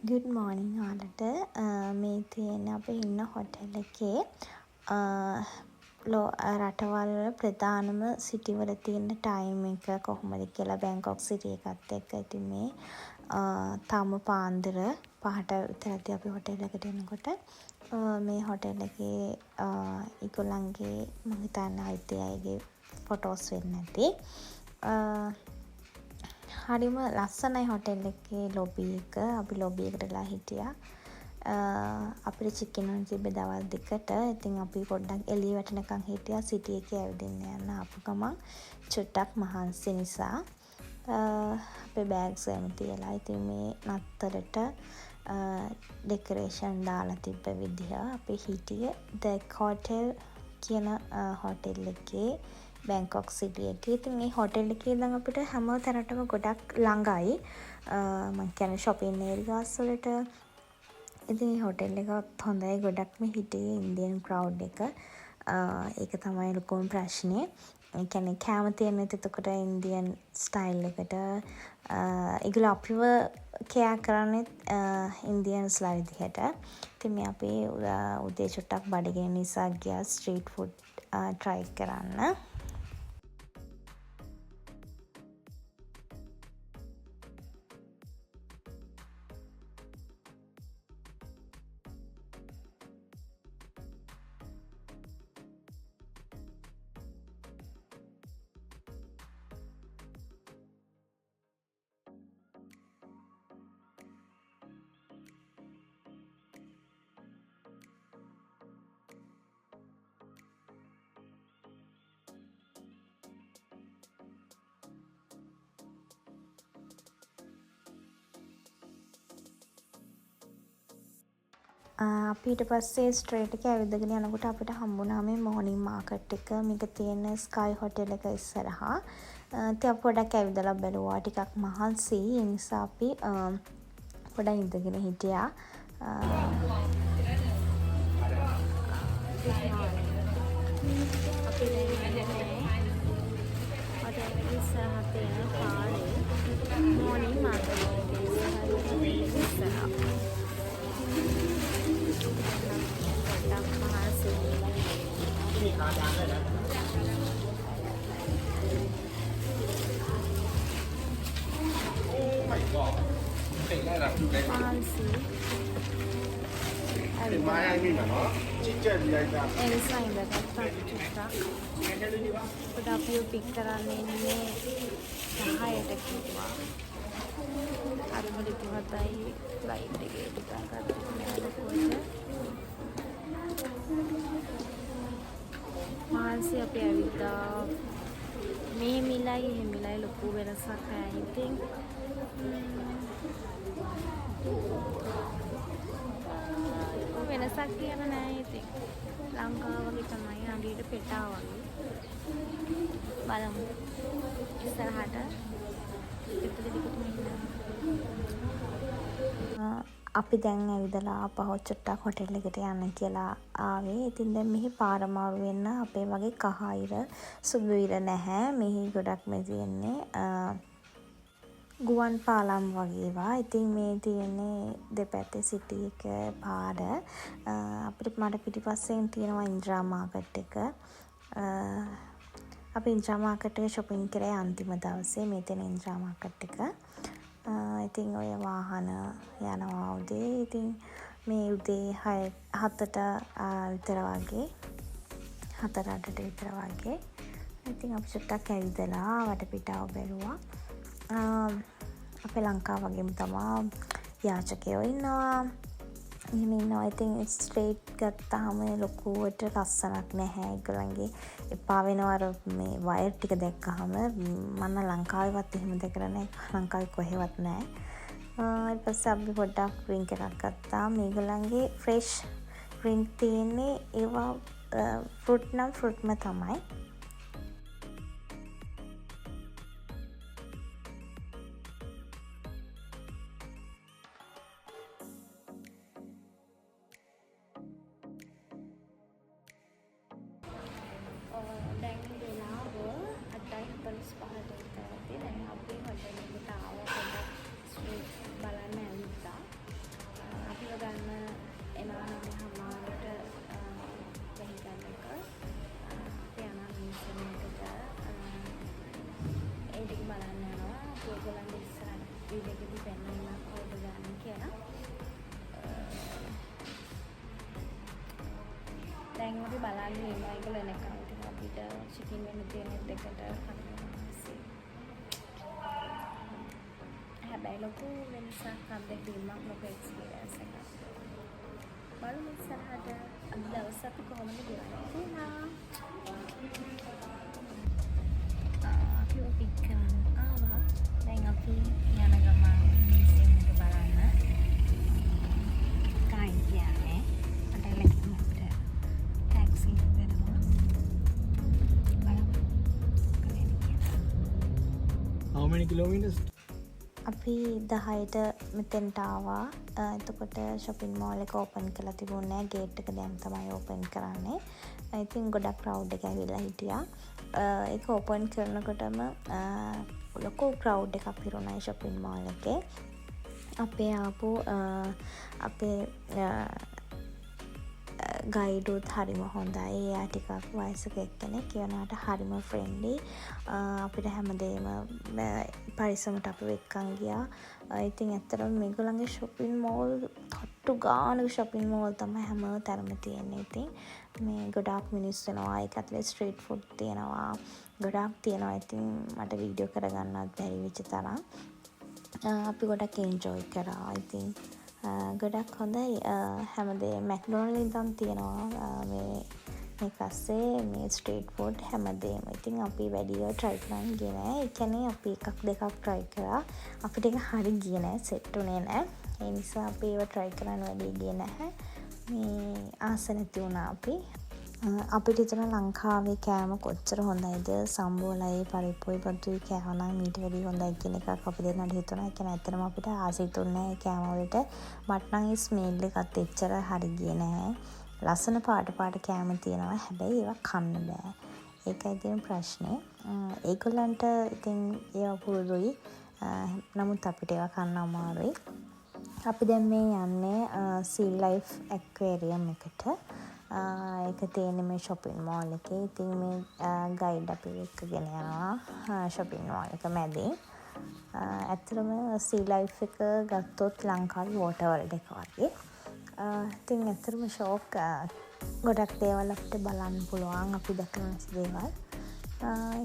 good morning ඔයාලට මේ තියෙන අපි ඉන්න හොටෙල් එකේ රටවල් වල ප්‍රධානම සිටි වල තියෙන ටයිම් එක කොහොමද කියලා බැංකොක් සිටි එකත් එක්ක ඉතින් මේ තාම පාන්දර 5ට විතරදී අපි හොටෙල් එකට එනකොට මේ හොටෙල් එකේ ඒගොල්ලන්ගේ මම හිතන්නේ අයිති අයගේ ෆොටෝස් වෙන්නේ නැති හරිම ලස්සනයි හොටෙල් එකේ ලොබි එක. අපි ලොබි එකට වෙලා හිටියා. අපිට චෙක් ඉන් වෙන්න තිබ්බේ දවල් 2ට. ඉතින් අපි පොඩ්ඩක් එළිය වැටෙනකන් හිටියා. සිටි එකේ ඇවිදින්න යන්න ආපු ගමන් චුට්ටක් මහන්සි නිසා අපේ බෑග්ස් එහෙම තියලා. ඉතින් මේ නත්තලට ඩෙකොරේෂන් දාලා තිබ්බ විදිහ අපි හිටියේ The Hotel කියන හොටෙල් එකේ බැංකොක් සිටි එකේ. ඉතින් මේ හොටෙල් එකේ ඉඳන් අපිට හැම තැනටම ගොඩක් ළඟයි. මම කියන්නේ shopping areas වලට. ඉතින් මේ හොටෙල් එකත් හොඳයි. ගොඩක්ම හිටියේ ඉන්දියන් crowd එක. ඒක තමයි ලොකුම ප්‍රශ්නේ. ඒ කියන්නේ කැම තියෙන්නේ එතකොට ඉන්දියන් ස්ටයිල් එකට. ඒගොල්ලෝ අපිව කෙයා කරන්නේ ඉන්දියන්ස්ලා විදිහට. ඉතින් මේ අපි උදේ චුට්ටක් බඩගින්න නිසා ගියා ස්ට්‍රීට් ෆුඩ් try කරන්න. අපි ඊට පස්සේ ස්ට්‍රේට් එක ඇවිදගෙන යනකොට අපිට හම්බුණා මේ මෝර්නින් මාකට් එක. මේක තියෙන ස්කයි හොටෙල් එක ඉස්සරහා. ඉතින් අපි පොඩක් ඇවිදලා බැලුවා. ටිකක් මහන්සි. ඒ නිසා අපි පොඩක් ඉඳගෙන හිටියා. අපි දැන් හොටෙල් එක ඉස්සරහා තියෙන පාරේ මෝර්නින් මාකට් එක ඉස්සරහා අපි පික් කරන්න ඉන්නේ 10ට කිව්වා. හරිම ලිපිමතයි ෆ්ලයිට් එකේ ටිකක් මහන්සි අපි ඇවිත්තා. මේ මිලයි එහෙ මිලයි ලොකු වෙනසක් නැහැ. ඉතින් වෙනසක් කියන නෑ. ඉතින් ලංකාව වගේ තමයි අඩියට පෙටා වගේ. බලමු ඉස්සරහට අපි දැන් ඇවිදලා ආපහු චුට්ටක් හොටෙල් එකට යන්න කියලා ආවේ. ඉතින් දැන් මෙහි පාර මාරු වෙන්න අපේ වගේ කහ ඉර සුදු ඉර නැහැ. මෙහි ගොඩක්ම තියෙන්නේ ගුවන් පාලම් වගේ ඒවා. ඉතින් මේ තියෙන්නේ දෙපැත්තේ සිටි එක පාර. අපිට මට පිටිපස්සෙන් තියෙනවා ඉන්ද්‍රා මාකට් එක. අපි ඉන්ද්‍රා මාකට් එකේ shopping කරේ අන්තිම දවසේ. මේ තියෙන ඉන්ද්‍රා මාකට් එක. ඉතින් ඔය වාහන යනවා උදේ. ඉතින් මේ උදේ 7ට විතර වගේ 7-8ට විතර වගේ. ඉතින් අපි චුට්ටක් ඇවිදලා වටපිටාව බැලුවා. අපේ ලංකාව වගේම තමා යාචකයෝ ඉන්නවා. එහෙම ඉන්නවා. ඉතින් ස්ට්‍රේට් ගත්තාම ලොකුවට ලස්සනක් නැහැ. ඒගොල්ලන්ගේ එපා වෙනවා අර මේ වයර් ටික දැක්කහම. මම ලංකාවේවත් එහෙම දැකලා නැහැ. ලංකාවේ කොහෙවත් නැහැ. ඊට පස්සේ අපි පොඩ්ඩක් ඩ්‍රින්ක් එකක් ගත්තා. මේගොල්ලන්ගේ ෆ්‍රෙෂ් ඩ්‍රින්ක් තියෙන්නේ ඒවා ෆෘට් නම් ෆෘට්ම තමයි. දැන් වෙලාව 8:45ට විතරයි. දැන් අපි හොටෙල් එකට ආවා. පොඩ්ඩක් ස්ට්‍රීට් බලන්න ඇවිත්තා. යාළු ඉන්නවා ඒගොල්ලෝ එනකම් ඉතින් අපිට චිකින් වෙන්න තියෙන දෙකට හරියනවා. හැබැයි ලොකු වෙනසක් අත්දැකීමක් ලොකු එක්ස්පීරියන්ස් එකක්. බලමු ඉස්සරහට අද දවස් අපි කොහොමද ගෙවන්නේ කියලා. අපි පික් කරන්න ආවා. දැන් අපි යන ගමන් මියුසියම් එක බලන්න. ගයිඩ් කියන්නේ අට ලැකින් අපිට ටැක්සි දෙනවා. බලමු කොහෙද කියලා. How many kilometers? අපි 10ට මෙතෙන්ට ආවා. එතකොට shopping mall එක open කරලා තිබුණේ නැහැ. gate එක දැන් තමයි open කරන්නේ. ඉතින් ගොඩක් crowd එක ඇවිල්ලා හිටියා. ඒක open කරනකොටම ලොකු crowd එකක් පිරුණා shopping mall එකේ. අපේ ආපු අපේ ගයිඩුත් හරිම හොඳයි. එයා ටිකක් වයසක එක්කෙනෙක්. කියනවාට හරිම ෆ්‍රෙන්ඩ්ලි. අපිට හැමදේම පරිස්සමට අපි එක්කන් ගියා. ඉතින් ඇත්තටම මේගොල්ලන්ගේ shopping mall තට්ටු ගානක shopping mall තමයි හැම තැනම තියෙන්නේ. ඉතින් මේ ගොඩාක් මිනිස්සු එනවා. ඒක ඇතුලේ street food තියෙනවා. ගොඩාක් තියෙනවා. ඉතින් මට වීඩියෝ කරගන්නවත් බැරි වෙච්ච තරම්. අපි ගොඩක් එන්ජොයි කරා. ඉතින් ගොඩක් හොඳයි. හැමදේ මැක්ඩොනල්ඩ් ඉඳන් තියෙනවා මේ පස්සේ මේ ස්ට්‍රීට් ෆුඩ් හැමදේම. ඉතින් අපි වැඩිව try කරන්න ගියේ නෑ. ඒ කියන්නේ අපි එකක් දෙකක් try කරා. අපිට ඒක හරි ගියේ නෑ, සෙට් උනේ නෑ. ඒ නිසා අපි ඒව try කරන්න වැඩි ගියේ නැහැ. මේ ආස නැති වුණා අපි. අපිට හිතන ලංකාවේ කෑම කොච්චර හොඳයිද, සම්බෝලයි පරිප්පුයි පතුයි කෑම නම් ඊට වැඩි හොඳයි කියන එකක් අපි දෙන්නට හිතුණා. ඒ කියන්නේ ඇත්තටම අපිට ආස හිතුන්නේ ඒ කෑම වලට. මට නම් ඒ ස්මෙල් එකත් එච්චර හරි ගියේ නැහැ. ලස්සන පාට කෑම තියෙනවා. හැබැයි ඒවා කන්න බෑ. ඒකයි තියෙන ප්‍රශ්නේ. ඒගොල්ලන්ට ඉතින් ඒවා පුරුදුයි. නමුත් අපිට ඒවා කන්න අමාරුයි. අපි දැන් මේ යන්නේ sea life aquarium එකට. ඒක තියෙන්නේ මේ shopping mall එකේ. ඉතින් මේ ගයිඩ් අපි එක්කගෙන යනවා shopping mall එක මැදින්. ඇත්තටම sea life එක ගත්තොත් ලංකාවේ water world එක වගේ. ඉතින් ඇත්තටම ෂෝක්. ගොඩක් දේවල් අපිට බලන්න පුළුවන්. අපි දැකලා නැති දේවල්.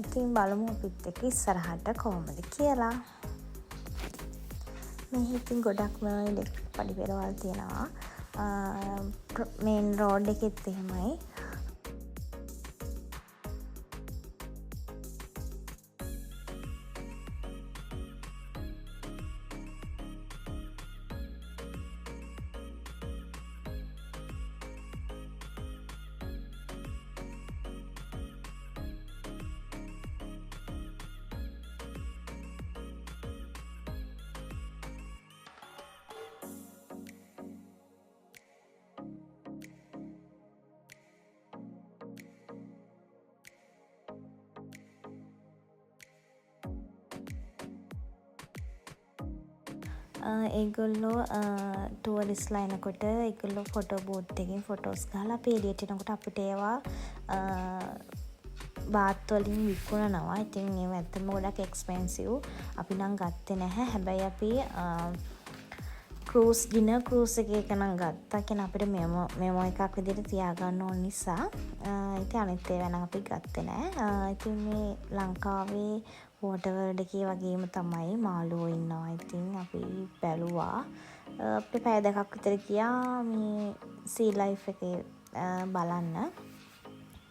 ඉතින් බලමු අපිත් එක්ක ඉස්සරහට කොහොමද කියලා. මේ ඉතින් ගොඩක්ම ඉලෙක්ට්‍රික් පඩි පෙරවල් තියෙනවා. මේන් රෝඩ් එකෙත් එහෙමයි. ඒගොල්ලෝ ටුවරිස්ලා එනකොට ඒගොල්ලෝ ෆොටෝ බූත් එකකින් ෆොටෝස් ගහලා අපි එළියට එනකොට අපිට ඒවා බාත් වලින් විකුණනවා. ඉතින් ඒව ඇත්තම ගොඩක් එක්ස්පෙන්සිව්. අපි නම් ගත්තේ නැහැ. හැබැයි අපි ක්‍රූස් එකක නම් ගත්තා. කියන අපිට මෙමෝ එකක් විදිහට තියාගන්න ඕන නිසා. ඉතින් අනිත් ඒවා නම් අපි ගත්තේ නැහැ. ඉතින් මේ ලංකාවේ water world එකේ වගේම තමයි මාළුවෝ ඉන්නවා. ඉතින් අපි බැලුවා. අපිට පැය දෙකක් විතර ගියා මේ sea life එකේ බලන්න.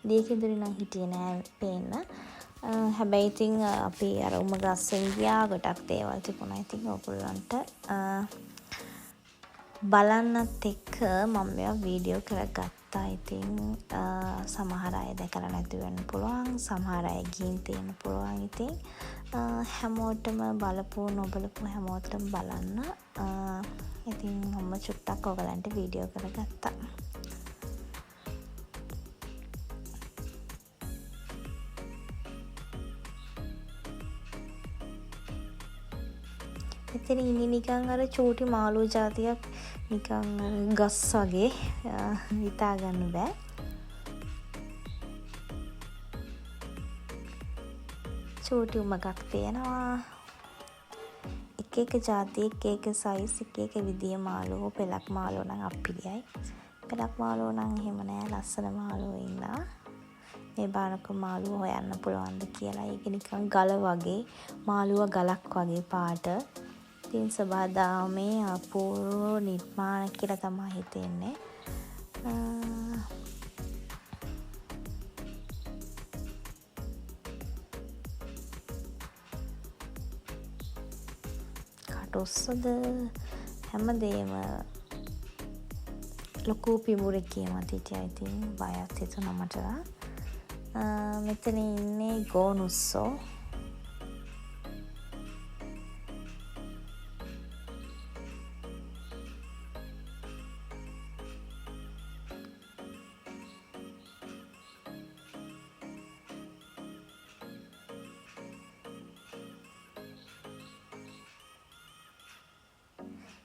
දීකින්දුරි නම් හිටියේ නෑ පේන්න. හැබැයි ඉතින් අපි අර උම ගස්සෙන් ගියා. ගොඩක් දේවල් තිබුණා. ඉතින් ඔයගොල්ලන්ට බලන්නත් එක්ක මම මේවා වීඩියෝ කරගත්තා. ඉතින් සමහර අය දැකලා නැති වෙන්න පුළුවන්. සමහර අය ගිහින් තියෙන්න පුළුවන්. ඉතින් හැමෝටම බලපු නොබලපු හැමෝටම බලන්න. ඉතින් මම චුට්ටක් ඔයගලන්ට වීඩියෝ කරගත්තා. එතන ඉන්නේ නිකන් අර චූටි මාළු జాතියක් නිකන් ගස් වගේ හිතා ගන්න බෑ. චූටි උමගක් තියෙනවා. එක ಜಾති එක සයිස් එක විදිය මාළු පෙලක් මාළු නම් අප්පිරියයි. පෙලක් මාළුවෝ නම් එහෙම නෑ. ලස්සන මාළුවෝ ඉන්නවා. මේ බලනකො මාළුව හොයන්න පුළුවන්ද කියලා. ඒක නිකන් ගල වගේ. මාළුව ගලක් වගේ පාට. ඉතින් සබහාදහමේ අපූර්ව නිර්මාණ කියලා තමයි හිතෙන්නේ. කටුස්සද හැමදේම ලොකු පිඹුරෙක්ගේ මත හිටියා. ඉතින් බයත් හිතුණා මට. මෙතන ඉන්නේ ගෝනුස්සෝ.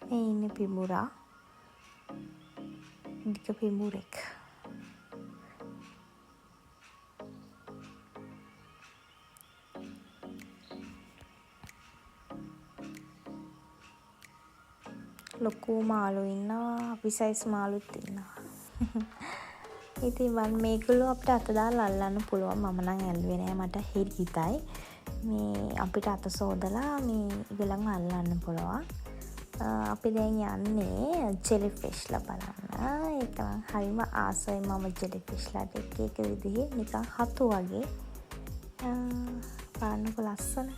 මේ ඉන්නේ පිඹුරා. දිග පිඹුරෙක්. ලොකු මාළු ඉන්නවා. අපි සයිස් මාළුත් ඉන්නවා. ඉතින් මේගොල්ලෝ අපිට අත දාලා අල්ලන්න පුළුවන්. මම නම් ඇල්ලුවේ නෑ. මට හිතයි මේ අපිට අත සෝදලා මේ ඒගොල්ලන්ව අල්ලන්න පුළුවන්. අපි දැන් යන්නේ ජෙලිෆිෂ්ලා බලන්න. ඒක නම් හරිම ආසයි මම ජෙලිෆිෂ්ලාට එක විදිහේ නිකන් හතු වගේ. බලන්නකො ලස්සන.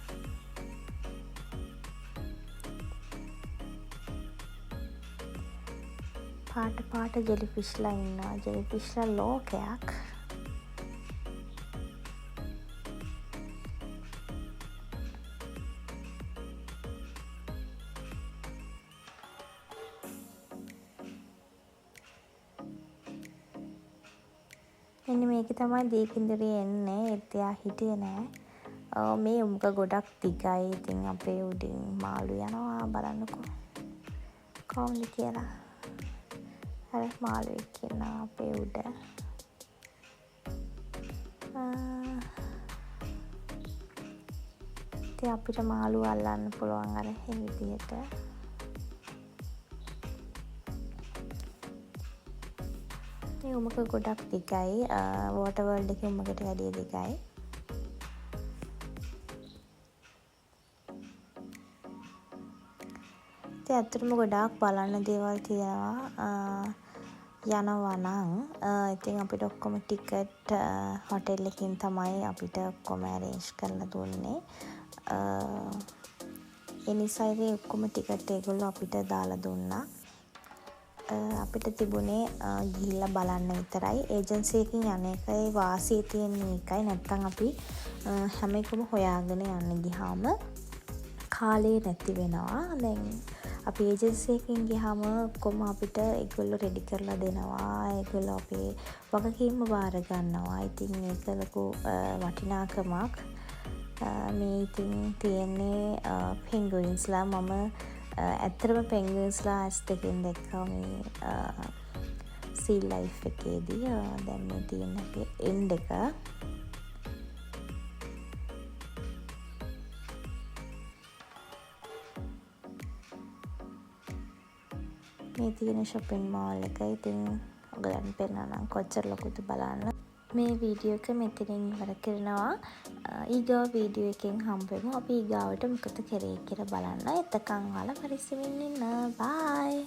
පාට ජෙලිෆිෂ්ලා ඉන්නවා. ජෙලිෆිෂ්ලා ලෝකයක්. මෙන්න මේක තමයි දීපින්දරේ එන්නේ. එයා හිටියේ නෑ. මේ උම්ක ගොඩක් දිගයි. ඉතින් අපේ උඩින් මාළු යනවා. බලන්නකෝ කොහොමද කියලා. අර මාළුවෙක් ඉන්නවා අපේ උඩ. ඉතින් අපිට මාළු අල්ලන්න පුළුවන් අර මේ විදිහට. මේ උමක ගොඩක් දිගයි. වෝටර් වර්ල්ඩ් එකේ උමකට වැඩිය දිගයි. ඉතින් ඇත්තටම ගොඩාක් බලන්න දේවල් තියෙනවා. යනවා නම් ඉතින් අපිට ඔක්කොම ටිකට් හොටෙල් එකකින් තමයි අපිට ඔක්කොම ඇරේන්ජ් කරලා දුන්නේ. ඒ නිසා ඉතින් ඔක්කොම ටිකට් ඒගොල්ලෝ අපිට දාලා දුන්නා. අපිට තිබුණේ ගිහිල්ලා බලන්න විතරයි. ඒජන්සි එකකින් යන එකයි වාසිය තියෙන එකයි. නැත්තම් අපි හැම එකම හොයාගෙන යන්න ගියාම කාලේ නැති වෙනවා. දැන් අපි ඒජන්සි එකකින් ගියාම කොහොම අපිට ඒගොල්ලෝ රෙඩි කරලා දෙනවා. ඒගොල්ලෝ අපේ වගකීම බාර ගන්නවා. ඉතින් ඒක ලොකු වටිනාකමක්. මේ ඉතින් තියෙන්නේ පෙන්ගුයින්ස්ලා. මම ඇත්තටම පෙන්ගුයින්ස්ලා ඇස් දෙකෙන් දැක්කා මේ සී ලයිෆ් එකේදී. දැන් මේ තියෙන එන්ඩ් එක. මේ තියෙන shopping mall එක. ඉතින් ඔයගලන්ට පෙන්නනම් කොච්චර ලොකුද බලන්න. මේ වීඩියෝ එක මෙතනින් ඉවර කරනවා. ඊගා වීඩියෝ එකෙන් හම්බෙමු. අපි ඊගාවට මොකද කරේ කියලා බලන්න. එතකන් ඔයාලා පරිස්සමින් ඉන්න. බයි.